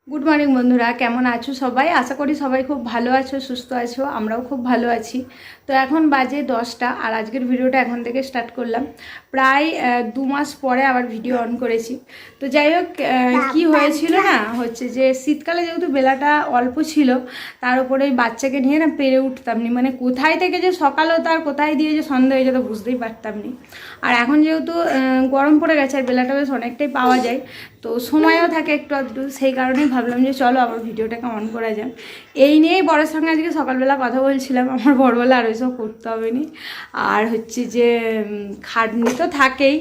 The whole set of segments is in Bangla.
গুড মর্নিং বন্ধুরা, কেমন আছো সবাই? আশা করি সবাই খুব ভালো আছো, সুস্থ আছো। আমরাও খুব ভালো আছি। তো এখন বাজে 10টা আর আজকের ভিডিওটা এখন থেকে স্টার্ট করলাম। প্রায় 2 মাস পরে আবার ভিডিও অন করেছি। তো যাই হোক, কি হয়েছিল না হচ্ছে যে শীতকালে যেহেতু বেলাটা অল্প ছিল, তার উপরে ওই বাচ্চাকে নিয়ে না পেরে উঠতাম নি, মানে কোথায় থেকে যে সকাল হতো আর কোথায় দিয়ে যে সন্ধ্যা হয়ে যেত বুঝতেই পারতাম নি। আর এখন যেহেতু গরম পড়ে গেছে আর বেলাটা বেশ অনেকটাই পাওয়া যায়, তো সময়ও থাকে একটু আধটু, সেই কারণেই ভাবলাম যে চলো আবার ভিডিওটাকে অন করা যাক। এই নিয়েই বড়ের সঙ্গে আজকে সকালবেলা কথা বলছিলাম। আমার বড় বলে আর ওইসব করতে হবে নি। আর হচ্ছে যে খাটনি তো থাকেই,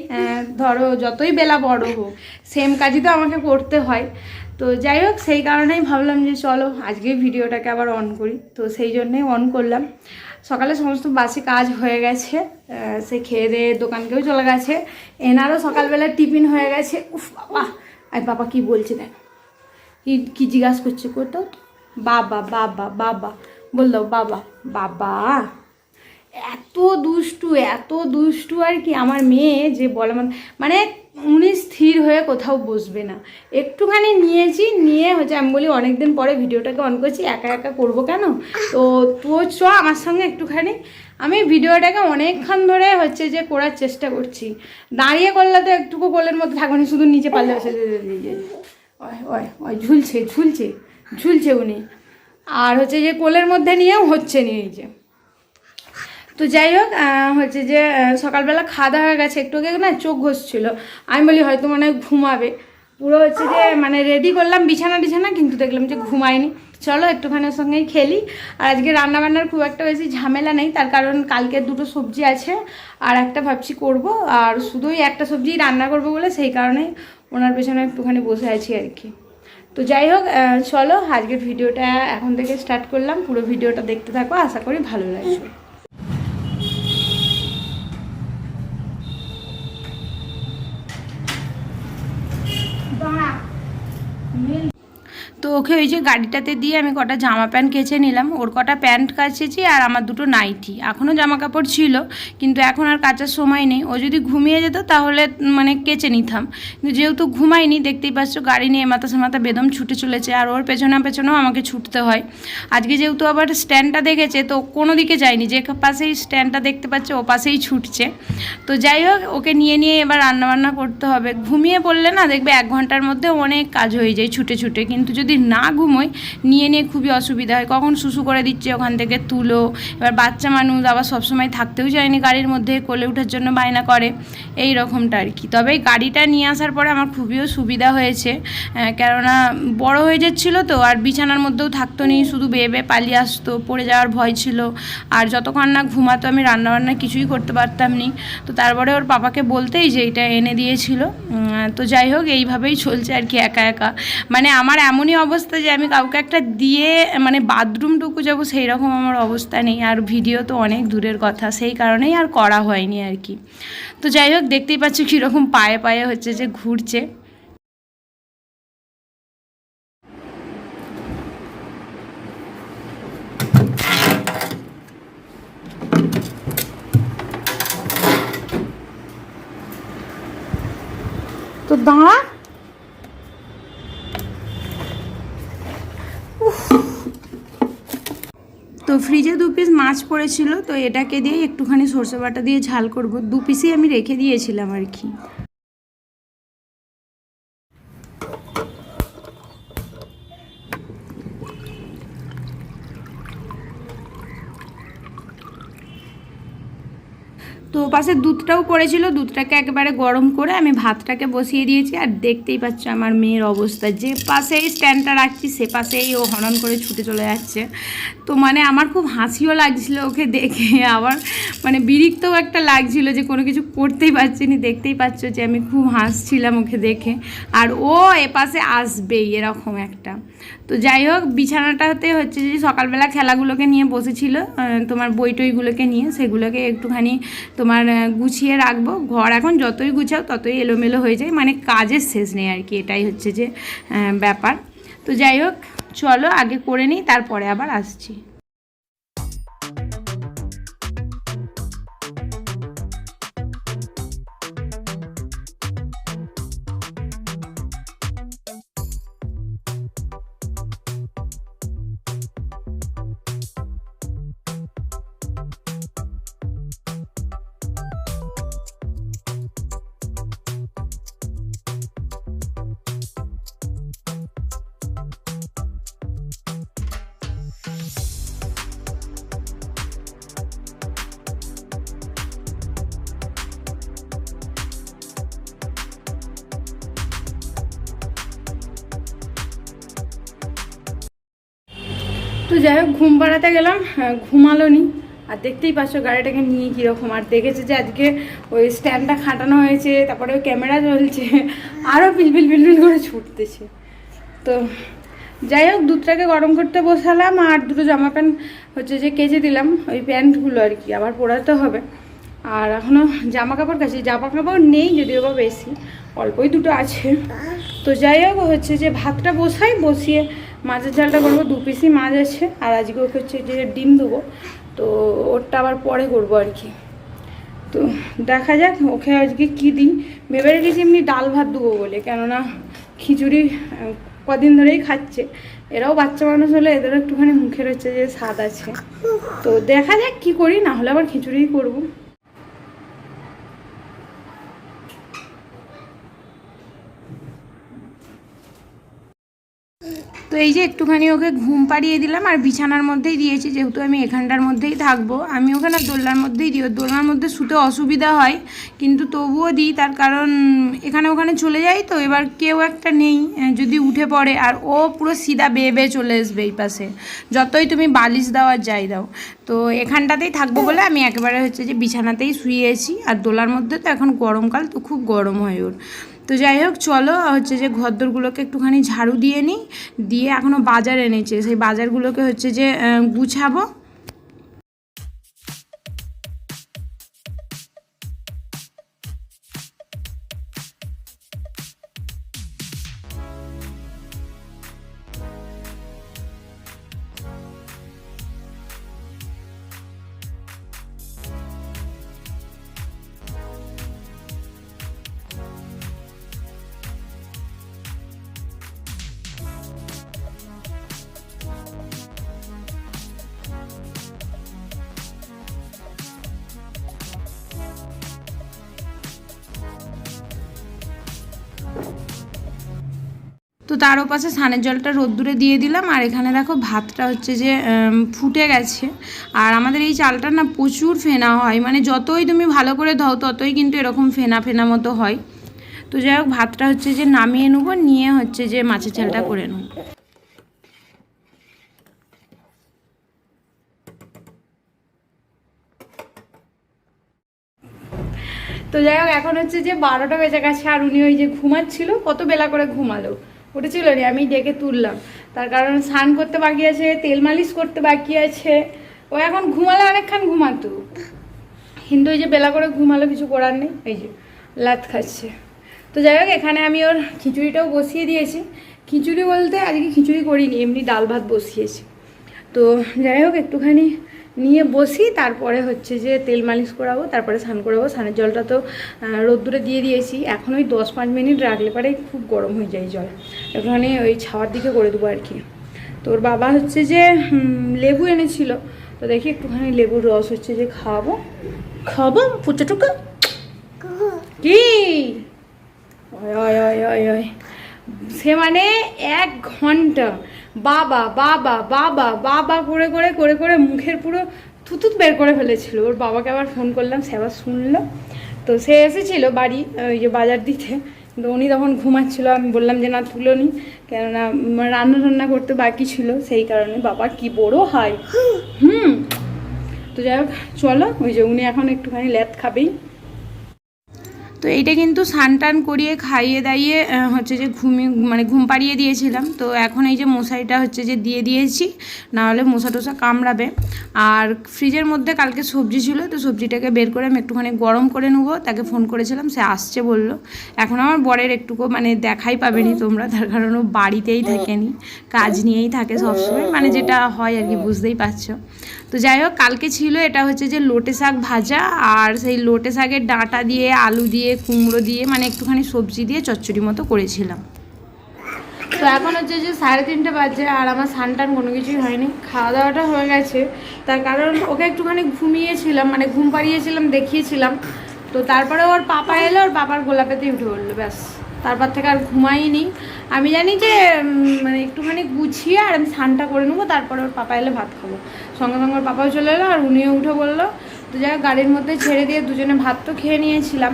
ধরো যতই বেলা বড় হোক সেম কাজই তো আমাকে করতে হয়। তো যাই হোক, সেই কারণেই ভাবলাম যে চলো আজকে ভিডিওটাকে আবার অন করি। তো সেই জন্যেই অন করলাম। সকালে সমস্ত বাসি কাজ হয়ে গেছে, সে খেয়ে দিয়ে দোকানকেও চলে গেছে। এনারও সকালবেলা টিফিন হয়ে গেছে। উফ বাবা, আর বাবা কি বলছে দেখ, কি জিজ্ঞাসা করছে, করতো বাবা বাবা বাবা বল দাও, বাবা বাবা। এত দুষ্টু এত দুষ্টু আর কি আমার মেয়ে, যে বলে মানে উনি স্থির হয়ে কোথাও বসবে না। একটুখানি নিয়েছি, নিয়ে হচ্ছে আমি বলি অনেকদিন পরে ভিডিওটাকে অন করছি, একা একা করবো কেন, তো তো চ আমার সঙ্গে একটুখানি। আমি ভিডিওটাকে অনেকক্ষণ ধরে হচ্ছে যে করার চেষ্টা করছি। দাঁড়িয়ে করলে তো একটুকু কোলের মধ্যে থাকবে না, শুধু নিচে পারলে বসে ওই ওই ওই ঝুলছে ঝুলছে ঝুলছে উনি। আর হচ্ছে যে কোলের মধ্যে নিয়েও হচ্ছে নিয়ে যে। তো যাই হোক, হচ্ছে যে সকালবেলা খাওয়া দাওয়া হয়ে গেছে, একটু আগে না চোখ ঘষছিল। আমি বলি হয়তো মনে হয় ঘুমাবে। পুরো হচ্ছে যে মানে রেডি করলাম বিছানা টিছানা, কিন্তু দেখলাম যে ঘুমায়নি। চলো একটুখানি ওর সঙ্গেই খেলি। আর আজকে রান্নাবান্নার খুব একটা বেশি ঝামেলা নেই, তার কারণ কালকে 2টো সবজি আছে আর একটা ভাবছি করব, আর শুধুই একটা সবজিই রান্না করব বলে সেই কারণেই ওনার পেছনে একটুখানি বসে আছি আর কি। তো যাই হোক, চলো আজকের ভিডিওটা এখন থেকে স্টার্ট করলাম। পুরো ভিডিওটা দেখতে থাকো, আশা করি ভালো লাগবে। তো ওকে ওই যে গাড়িটাতে দিয়ে আমি কটা জামা প্যান্ট কেচে নিলাম। ওর কটা প্যান্ট কাচেছি আর আমার 2টো নাইটি। এখনও জামা কাপড় ছিল, কিন্তু এখন আর কাচার সময় নেই। ও যদি ঘুমিয়ে যেত তাহলে মানে কেচে নিতাম, কিন্তু যেহেতু ঘুমায়নি, দেখতেই পাচ্ছ গাড়ি নিয়ে মাথা সামাথা বেদম ছুটে চলেছে, আর ওর পেছনে পেছনেও আমাকে ছুটতে হয়। আজকে যেহেতু আবার স্ট্যান্ডটা দেখেছে, তো কোনো দিকে যায়নি, যে পাশেই স্ট্যান্ডটা দেখতে পাচ্ছে ও পাশেই ছুটছে। তো যাই হোক, ওকে নিয়ে নিয়ে এবার রান্নাবান্না করতে হবে। ঘুমিয়ে পড়লে না দেখবে 1 ঘন্টার মধ্যে অনেক কাজ হয়ে যায় ছুটে ছুটে, কিন্তু যদি না ঘুমোই নিয়ে নিয়ে খুবই অসুবিধা হয়। কখন শুশু করে দিচ্ছে ওখান থেকে তুলো। এবার বাচ্চা মানুষ আবার সবসময় থাকতেও চায়নি গাড়ির মধ্যে, কোলে ওঠার জন্য বায়না করে, এই রকমটা আর কি। তবে গাড়িটা নিয়ে আসার পরে আমার খুবইও সুবিধা হয়েছে, কেননা বড় হয়ে যাচ্ছিলো তো, আর বিছানার মধ্যেও থাকতো নি, শুধু বেয়ে বেয়ে পালিয়ে আসতো, পড়ে যাওয়ার ভয় ছিল। আর যতক্ষণ না ঘুমাতো আমি রান্নাবান্না কিছুই করতে পারতাম নি। তো তারপরে ওর পাপাকে বলতেই যে এটা এনে দিয়েছিল। তো যাই হোক, এইভাবেই চলছে আর কি একা একা। মানে আমার এমনই অবস্থা যে আমি কাউকে একটা দিয়ে মানে বাথরুমটুকু যাবো সেই রকম আমার অবস্থা নেই। আর ভিডিও তো অনেক দূরের কথা, সেই কারণেই আর করা হয়নি আর কি। তো যাই হোক, দেখতেই পাচ্ছ কীরকম পায়ে পায়ে হচ্ছে যে ঘুরছে। তো দাঁড়া, তো ফ্রিজে 2 পিস মাছ পড়েছিল, তো এটাকে দিয়ে একটুখানি সরষে বাটা দিয়ে ঝাল করব। 2 পিসই আমি রেখে দিয়েছিলাম আর কি। তো পাশে দুধটাও পড়েছিল, দুধটাকে একেবারে গরম করে আমি ভাতটাকে বসিয়ে দিয়েছি। আর দেখতেই পাচ্ছ আমার মেয়ের অবস্থা, যে পাশেই স্ট্যান্ডটা রাখছি সে পাশেই ও হনন করে ছুটে চলে যাচ্ছে। তো মানে আমার খুব হাসিও লাগছিল ওকে দেখে, আবার মানে বিরক্তও একটা লাগছিল যে কোনো কিছু করতেই পারছি না। দেখতেই পাচ্ছ যে আমি খুব হাসছিলাম ওকে দেখে, আর ও এপাশে আসবেই এরকম একটা। তো যাই হোক, বিছানাটাতে হচ্ছে যে সকালবেলা খেলাগুলোকে নিয়ে বসেছিল, তোমার বই টইগুলোকে নিয়ে, সেগুলোকে একটুখানি তোমার গুছিয়ে রাখবো। ঘর এখন যতই গুছাও ততই এলোমেলো হয়ে যায়, মানে কাজের শেষ নেই আর কি, এটাই হচ্ছে যে ব্যাপার। তো যাই হোক, চলো আগে করে নিই, তারপরে আবার আসছি। তো যাই হোক ঘুম পাড়াতে গেলাম, ঘুমালো নি। আর দেখতেই পাচ্ছ গাড়িটাকে নিয়ে কীরকম, আর দেখেছে যে আজকে ওই স্ট্যান্ডটা খাটানো হয়েছে, তারপরে ওই ক্যামেরা চলছে, আরও পিলপিল পিলপিল করে ছুটতেছে। তো যাই হোক দুধটাকে গরম করতে বসালাম, আর দুটো জামা প্যান্ট হচ্ছে যে কেচে দিলাম, ওই প্যান্টগুলো আর কি আবার পরাতে হবে। আর এখনও জামা কাপড় কাছে, জামা কাপড় নেই যদিও বা বেশি, অল্পই দুটো আছে। তো যাই হোক হচ্ছে যে ভাতটা বসিয়ে মাছের ঝালটা করবো, 2 পিসই মাছ আছে। আর আজকে ওকে হচ্ছে যে ডিম দেবো, তো ওরটা আবার পরে করবো আর কি। তো দেখা যাক ওকে আজকে কী দিই, ভেবে রেখেছি এমনি ডাল ভাত দেবো বলে, কেননা খিচুড়ি কদিন ধরেই খাচ্ছে। এরাও বাচ্চা মানুষ হলে এদেরও একটুখানি মুখের হচ্ছে যে স্বাদ আছে। তো দেখা যাক কী করি, না হলে আবার খিচুড়িই করবো। তো এই যে একটুখানি ওকে ঘুম পাড়িয়ে দিলাম, আর বিছানার মধ্যেই দিয়েছি, যেহেতু আমি এখানটার মধ্যেই থাকবো। আমি ওখানে দোলনার মধ্যেই দিই, দোলনার মধ্যে শুতে অসুবিধা হয়, কিন্তু তবুও দিই, তার কারণ এখানে ওখানে চলে যাই তো, এবার কেউ একটা নেই যদি উঠে পড়ে, আর ও পুরো সিধা বেয়ে বেয়ে চলে আসবে এই পাশে, যতই তুমি বালিশ দাও আর যাই দাও। তো এখানটাতেই থাকবো বলে আমি একেবারে হচ্ছে যে বিছানাতেই শুয়েছি। আর দোলার মধ্যে তো এখন গরমকাল, তো খুব গরম হয় ওর। তো যাই হোক চলো হচ্ছে যে ঘরদোরগুলোকে একটুখানি ঝাড়ু দিয়ে নিই, দিয়ে এখনও বাজার এনেছে, সেই বাজারগুলোকে হচ্ছে যে গুছাবো। তো তার ওপাশে স্নানের জলটা রোদ্দুরে দিয়ে দিলাম, আর এখানে দেখো ভাতটা হচ্ছে যে ফুটে গেছে। আর আমাদের এই চালটা না প্রচুর ফেনা হয়, মানে যতই তুমি ভালো করে ধোও ততই কিন্তু এরকম ফেনা ফেনা মতো হয়। তো যাই হোক ভাতটা হচ্ছে যে নামিয়ে নেবো, নিয়ে হচ্ছে যে মাছের ঝালটা করে নেব। তো যাই হোক এখন হচ্ছে যে 12টা বেজে গেছে, আর উনি ওই যে ঘুমাচ্ছিল, কত বেলা করে ঘুমালো, উঠেছিল রে, আমি ডেকে তুললাম। তার কারণ স্নান করতে বাকি আছে, তেল মালিশ করতে বাকি আছে, ও এখন ঘুমালে অনেকক্ষণ ঘুমাতো, কিন্তু ওই যে বেলা করে ঘুমালো, কিছু করার নেই, এই যে লাত খাচ্ছে। তো যাই হোক এখানে আমি ওর খিচুড়িটাও বসিয়ে দিয়েছি। খিচুড়ি বলতে আজকে খিচুড়ি করিনি, এমনি ডাল ভাত বসিয়েছি। তো যাই হোক একটুখানি নিয়ে বসি, তারপরে হচ্ছে যে তেল মালিশ করাবো, তারপরে স্নান করাবো। স্নানের জলটা তো রোদ্দুরে দিয়ে দিয়েছি, এখন ওই 10-5 মিনিট রাখলে পরে খুব গরম হয়ে যায় জল, একটুখানি ওই ছাওয়ার দিকে করে দেবো আর কি। তোর বাবা হচ্ছে যে লেবু এনেছিল, তো দেখি একটুখানি লেবুর রস হচ্ছে যে খাবো পুচোটুকু কি সে মানে 1 ঘন্টা বাবা বাবা বাবা বাবা করে করে করে করে মুখের পুরো থুতুত বের করে ফেলেছিল। ওর বাবাকে আবার ফোন করলাম, সে আবার শুনলো। তো সে এসেছিলো বাড়ি ওই যে বাজার দিতে, কিন্তু উনি তখন ঘুমাচ্ছিলো। আমি বললাম যে না তুলো নি, কেননা রান্না করতে বাকি ছিল, সেই কারণে। বাবা কি বড় হয়। তো যাই হোক চলো, ওই যে উনি এখন একটুখানি ল্যাদ খাবেই। তো এইটা কিন্তু স্নান টান করিয়ে খাইয়ে দাইয়ে হচ্ছে যে ঘুম পাড়িয়ে দিয়েছিলাম। তো এখন এই যে মশারিটা হচ্ছে যে দিয়ে দিয়েছি, নাহলে মশা টশা কামড়াবে। আর ফ্রিজের মধ্যে কালকে সবজি ছিল, তো সবজিটাকে বের করে আমি একটুখানি গরম করে নেবো। তাকে ফোন করেছিলাম, সে আসছে বললো। এখন আমার বরের একটুকু মানে দেখাই পাবেনি তোমরা, তার কারণ ও বাড়িতেই থাকেনি, কাজ নিয়েই থাকে সবসময়, মানে যেটা হয় আর কি, বুঝতেই পারছো। তো যাই হোক কালকে ছিল এটা হচ্ছে যে লোটে শাক ভাজা, আর সেই লোটে শাকের ডাঁটা দিয়ে আলু দিয়ে কুমড়ো দিয়ে মানে একটুখানি সবজি দিয়ে চচ্চড়ি মতো করেছিলাম। তো এখন হচ্ছে যে 3:30 বাজে, আর আমার স্নান কোনো কিছুই হয়নি, খাওয়া দাওয়াটা হয়ে গেছে। তার কারণ ওকে একটুখানি ঘুমিয়েছিলাম, মানে ঘুম পাড়িয়েছিলাম, দেখিয়েছিলাম। তো তারপরে ওর পাপা এলো, ওর পাপার গোলাপেতেই উঠে পড়লো, ব্যাস তারপর থেকে আর ঘুমাইনি। আমি জানি যে মানে একটুখানি গুছিয়ে আর আমি স্নানটা করে নেবো, তারপরে ওর পাপা এলে ভাত খাবো। সঙ্গে সঙ্গে ওর পাপাও চলে এলো, আর উনিও উঠে বললো। তো যাই হোক গাড়ির মধ্যে ছেড়ে দিয়ে দুজনে ভাত তো খেয়ে নিয়েছিলাম।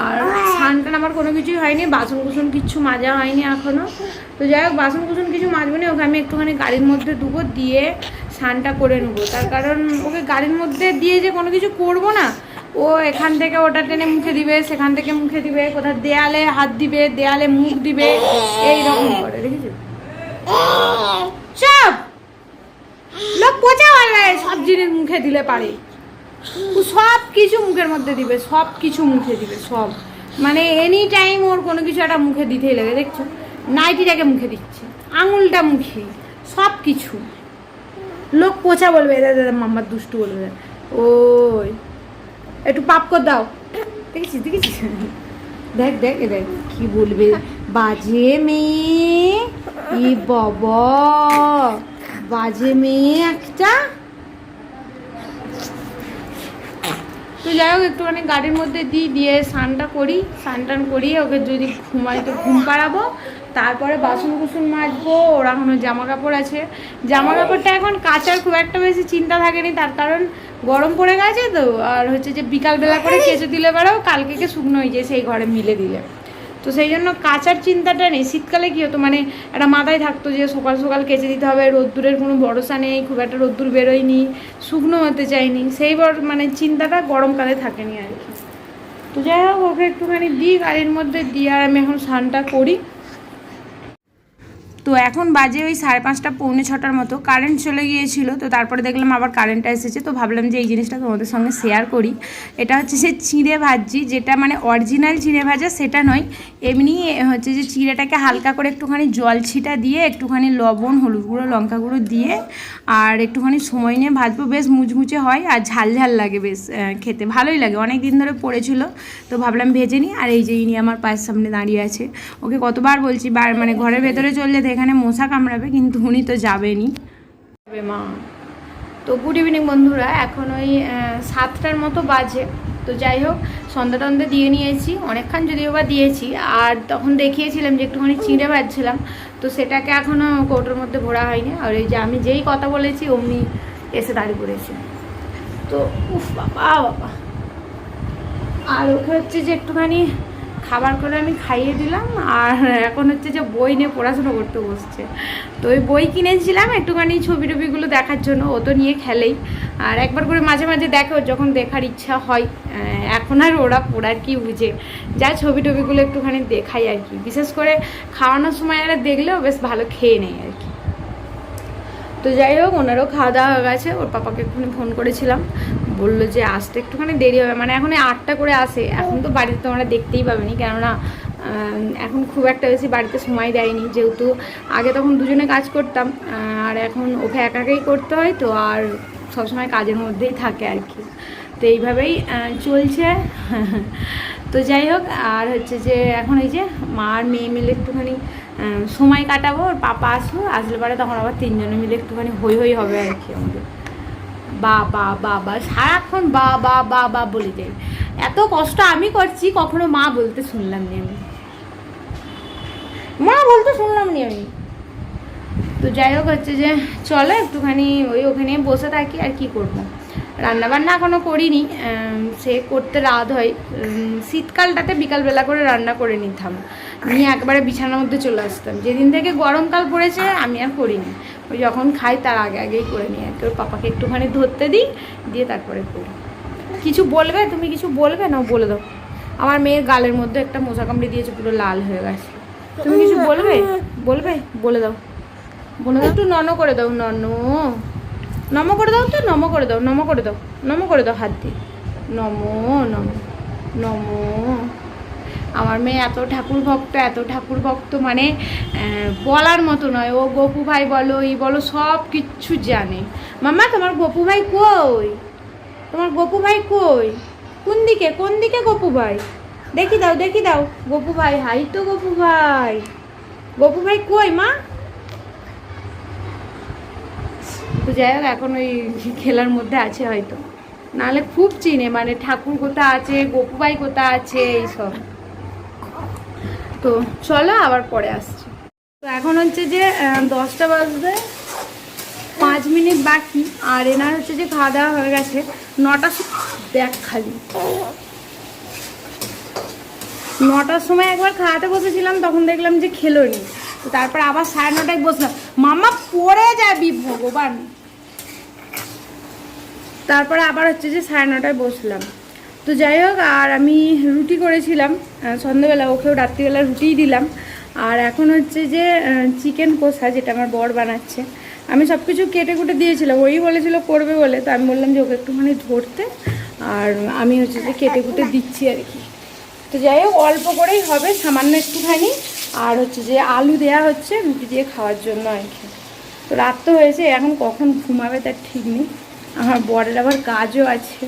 আর স্নান টান আমার কোনো কিছুই হয়নি, বাসন কুসন কিচ্ছু মাজা হয়নি এখনও। তো যাই হোক বাসন কুসন কিছু মাজবো না, ওকে আমি একটুখানি গাড়ির মধ্যে দুবো, দিয়ে স্নানটা করে নেবো। তার কারণ ওকে গাড়ির মধ্যে দিয়ে যে কোনো কিছু করবো না, ও এখান থেকে ওটা টেনে মুখে দিবে, সেখান থেকে মুখে দিবে, কোথাও দেয়ালে হাত দিবে, দেয়ালে মুখ দিবে, এইরকম করে। দেখেছি সব লোক পচা বলে সব জিনিস মুখে দিলে পারে, ও সব কিছু মুখের মধ্যে দিবে, সব কিছু মুখে দিবে, সব মানে এনি টাইম ওর কোনো কিছু একটা মুখে দিতেই লাগে। দেখছো নাইটিটাকে মুখে দিচ্ছে, আঙুলটা মুখে, সব কিছু। লোক পচা বলবে, দাদা মাম্মার দুষ্টু বলবে। ওই একটু পাপ করে দাও, দেখেছিস দেখেছিস, দেখ দেখ দেখ কি বলবে, বাজে মেয়ে, ই বাবা বাজে মেয়ে একটা। তো যাই হোক একটুখানি গাড়ির মধ্যে দিয়ে স্নানটা করি, স্নান টান করিয়ে ওকে যদি ঘুমাই তো ঘুম পাড়াবো, তারপরে বাসন কুসন মাজবো। ওর এখনও জামা কাপড় আছে, জামা কাপড়টা এখন কাচার খুব একটা বেশি চিন্তা থাকেনি, তার কারণ গরম পড়ে গেছে তো। আর হচ্ছে যে বিকালবেলা করে কেচে দিলে বেড়াও, কালকে শুকনো হয়ে যায় সেই ঘরে মিলে দিলে, তো সেই জন্য কাচার চিন্তাটা নেই। শীতকালে কী হতো, মানে একটা মাথায় থাকতো যে সকাল সকাল কেচে দিতে হবে, রোদ্দুরের কোনো ভরসা নেই, খুব একটা রোদ্দুর বেরোয়নি, শুকনো হতে চাইনি, সেইবার মানে চিন্তাটা গরমকালে থাকেনি আর কি। তো যাই হোক ওকে একটুখানি দিই গাড়ির মধ্যে দিয়ে, আর আমি এখন স্নানটা করি। তো এখন বাজে ওই 5:30 পৌনে 6টার মতো, কারেন্ট চলে গিয়েছিল। তো তারপরে দেখলাম আবার কারেন্টটা এসেছে, তো ভাবলাম যে এই জিনিসটা তোমাদের সঙ্গে শেয়ার করি। এটা হচ্ছে সে চিঁড়ে ভাজি, যেটা মানে অরিজিনাল চিঁড়ে ভাজা সেটা নয়, এমনি হচ্ছে যে চিঁড়েটাকে হালকা করে একটুখানি জল ছিটা দিয়ে, একটুখানি লবণ, হলুদ গুঁড়ো, লঙ্কা গুঁড়ো দিয়ে আর একটুখানি সময় নিয়ে ভাজবো, বেশ মুচমুচে হয় আর ঝাল ঝাল লাগে, বেশ খেতে ভালোই লাগে। অনেক দিন ধরে পড়েছিল, তো ভাবলাম ভেজে নিই। আর এই যে ইনি আমার পায়ের সামনে দাঁড়িয়ে আছে, ওকে কতবার বলছি মানে ঘরের ভেতরে চলে যেতে, এখানে মশা কামড়াবে, কিন্তু উনি তো যাবেনি মা। তো গুড ইভিনিং বন্ধুরা, এখন ওই 7টার মতো বাজে। তো যাই হোক সন্ধ্যা টন্ধে দিয়ে নিয়েছি, অনেকক্ষণ যদিও বা দিয়েছি। আর তখন দেখিয়েছিলাম যে একটুখানি চিঁড়ে ভাজছিলাম, তো সেটাকে এখনও কৌটোর মধ্যে ভরা হয়নি। আর এই যে আমি যেই কথা বলেছি অমনি এসে দাঁড়িয়ে পড়েছে। তো উফ বাবা বাবা। আর ওকে হচ্ছে যে একটুখানি খাবার করে আমি খাইয়ে দিলাম, আর এখন হচ্ছে যে বই নিয়ে পড়াশুনো করতে বসছে। তো ওই বই কিনেছিলাম একটুখানি ছবি টবিগুলো দেখার জন্য, ও তো নিয়ে খেলেই, আর একবার করে মাঝে মাঝে দেখে ওর যখন দেখার ইচ্ছা হয়। এখন আর ওরা পড়ার কি বুঝে, যা ছবি টবিগুলো একটুখানি দেখাই আর কি, বিশেষ করে খাওয়ানোর সময় এরা দেখলেও বেশ ভালো খেয়ে নেয় আর কি। তো যাই হোক ওনারও খাওয়া দাওয়া হয়ে গেছে। ওর পাপাকে একটুখানি ফোন করেছিলাম, বললো যে আসতে একটুখানি দেরি হবে, মানে এখন 8টা করে আসে। এখন তো বাড়িতে তোমরা দেখতেই পাবেনি, কেননা এখন খুব একটা বেশি বাড়িতে সময় দেয়নি, যেহেতু আগে তখন দুজনে কাজ করতাম, আর এখন ওকে একাই করতে হয়, তো আর সবসময় কাজের মধ্যেই থাকে আর কি। তো এইভাবেই চলছে। তো যাই হোক, আর হচ্ছে যে এখন এই যে মা আর মেয়ে মিলে একটুখানি সময় কাটাবো। ওর পাপা আসলে পরে তখন আবার 3জনে মিলে একটুখানি হই হই হবে আর কি আমাদের। বাবা বাবা সারাক্ষণ বাবা বাবা বলে যাই, এত কষ্ট আমি করছি, কখনো মা বলতে শুনলাম নি আমি, মা বলতে শুনলাম নি আমি। তো যাই হোক হচ্ছে যে চলো একটুখানি ওই ওখানে বসে থাকি, আর কি করবো। রান্নাবান্না এখনও করিনি, সে করতে রাত হয়। শীতকালটাতে বিকালবেলা করে রান্না করে নিতাম, নিয়ে একবারে বিছানার মধ্যে চলে আসতাম। যেদিন থেকে গরমকাল পড়েছে আমি আর করিনি, ওই যখন খাই তার আগে আগেই করে নিই আর কি। ওর পাপাকে একটুখানি ধরতে দিই, দিয়ে তারপরে করি। কিছু বলবে তুমি, কিছু বলবে না? বলে দাও। আমার মেয়ের গালের মধ্যে একটা মশা কামড়ে দিয়েছে, পুরো লাল হয়ে গেছে। তুমি কিছু বলবে? বলবে? বলে দাও, বলে দাও, একটু নন করে দাও, নম করে দাও, তো নম করে দাও, নম করে দাও, নম করে দাও হাত দিয়ে, নম নম নম। আমার মেয়ে এত ঠাকুর ভক্ত মানে বলার মতো নয়। ও গপু ভাই বলো, ই বলো, সব কিচ্ছু জানে। মাম্মা তোমার গপু ভাই কই? তোমার গপু ভাই কই? কোন দিকে গপু ভাই? দেখি দাও গপু ভাই, হাই তো গপু ভাই কই মা? তো যাই হোক এখন ওই খেলার মধ্যে আছে হয়তো, নাহলে খুব চিনে, মানে ঠাকুর কোথা আছে, গপু ভাই কোথা আছে, এইসব। তো চলো আবার পরে আসছি। তো এখন হচ্ছে যে 10টা বাজতে 5 মিনিট বাকি, আর এনার হচ্ছে যে খাওয়া দাওয়া হয়ে গেছে 9টা। দেখ খালি 9টার সময় একবার খাওয়াতে বসেছিলাম, তখন দেখলাম যে খেলোনি, তো তারপর আবার 9:30টায় বসলাম। মামা পড়ে যাবি ভগবান। তারপরে আবার হচ্ছে যে 9:30টায় বসলাম। তো যাই হোক, আর আমি রুটি করেছিলাম সন্ধ্যেবেলা, ওকেও রাত্রিবেলা রুটিই দিলাম। আর এখন হচ্ছে যে চিকেন কষা, যেটা আমার বর বানাচ্ছে। আমি সব কিছু কেটে কুটে দিয়েছিলাম, ওই বলেছিল করবে বলে, তো আমি বললাম যে ওকে একটুখানি ধরতে, আর আমি হচ্ছে যে কেটে কুটে দিচ্ছি আর কি। তো যাই হোক, অল্প করেই হবে, সামান্য একটুখানি। আর হচ্ছে যে আলু দেয়া হচ্ছে রুটি দিয়ে খাওয়ার জন্য আর কি। তো রাত তো হয়েছে, এখন কখন ঘুমাবে তার ঠিক নেই। আমার বরের আবার কাজও আছে,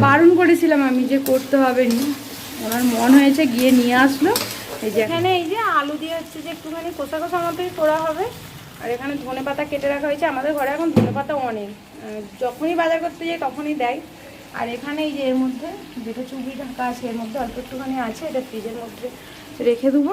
বারণ করেছিলাম আমি যে করতে হবে নি, আমার মন হয়েছে গিয়ে নিয়ে আসলো। এই যে এখানে এই যে আলু দিয়ে হচ্ছে যে একটুখানি কষা কষা মতোই করা হবে। আর এখানে ধনেপাতা কেটে রাখা হয়েছে, আমাদের ঘরে এখন ধনেপাতা অনেক, যখনই বাজার করতে যাই তখনই দেয়। আর এখানে এই যে এর মধ্যে যেটা চুবড়ি ঢাকা আছে, এর মধ্যে অল্প একটুখানি আছে, এটা ফ্রিজের মধ্যে রেখে দেবো।